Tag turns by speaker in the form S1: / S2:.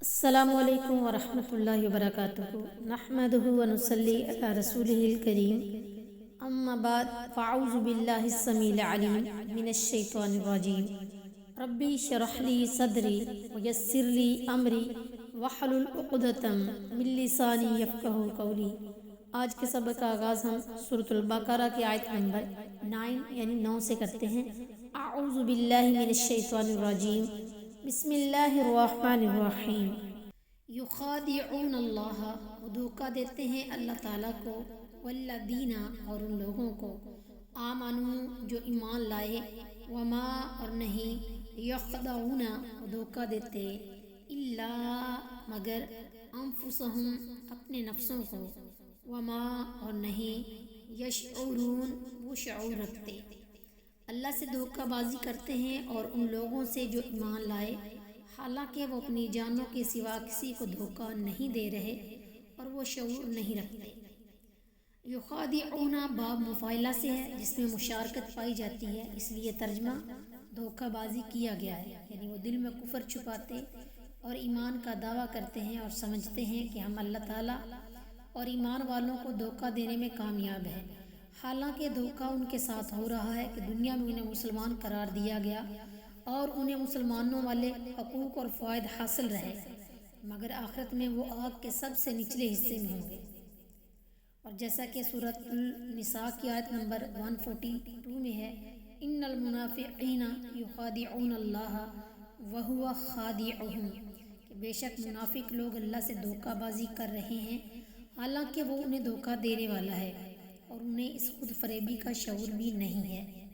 S1: السلام علیکم ورحمۃ اللہ وبرکاتہ نحمدہ ونصلی علی رسولہ الکریم اما بعد فاعوذ باللہ السمیع العلیم من الشیطان الرجیم ربی اشرح لی صدری ویسر لی امری واحلل عقدۃ من لسانی یفقہوا قولی۔ آج کے سبق کا آغاز ہم سورۃ البقرہ کی آیت نمبر 9 سے کرتے ہیں۔ اعوذ باللہ من الشیطان الرجیم، بسم اللہ الرحمن الرحیم۔ یخادعون اللہ، وہ دھوکہ دیتے ہیں اللہ تعالیٰ کو، والذین، اور ان لوگوں کو، آمنوا، جو ایمان لائے، وما، اور نہیں، یخدعون، وہ دھوکہ دیتے، الا، مگر، انفسہم، اپنے نفسوں کو، وما، اور نہیں، یشعرون، وہ شعور رکھتے۔ اللہ سے دھوکہ بازی کرتے ہیں اور ان لوگوں سے جو ایمان لائے، حالانکہ وہ اپنی جانوں کے سوا کسی کو دھوکہ نہیں دے رہے اور وہ شعور نہیں رکھتے۔ یخادعون باب مفاعلہ سے ہے جس میں مشارکت پائی جاتی ہے، اس لیے ترجمہ دھوکہ بازی کیا گیا ہے، یعنی وہ دل میں کفر چھپاتے اور ایمان کا دعویٰ کرتے ہیں اور سمجھتے ہیں کہ ہم اللہ تعالیٰ اور ایمان والوں کو دھوکہ دینے میں کامیاب ہیں، حالانکہ دھوکہ ان کے ساتھ ہو رہا ہے کہ دنیا میں انہیں مسلمان قرار دیا گیا اور انہیں مسلمانوں والے حقوق اور فوائد حاصل رہے، مگر آخرت میں وہ آگ کے سب سے نچلے حصے میں ہوں گے۔ اور جیسا کہ سورۃ النساء کی آیت نمبر 142 میں ہے، ان المنافقین یخادعون اللہ وہو خادعہم، کہ بے شک منافق لوگ اللہ سے دھوکہ بازی کر رہے ہیں حالانکہ وہ انہیں دھوکہ دینے والا ہے اور انہیں اس خود فریبی کا شعور بھی نہیں ہے۔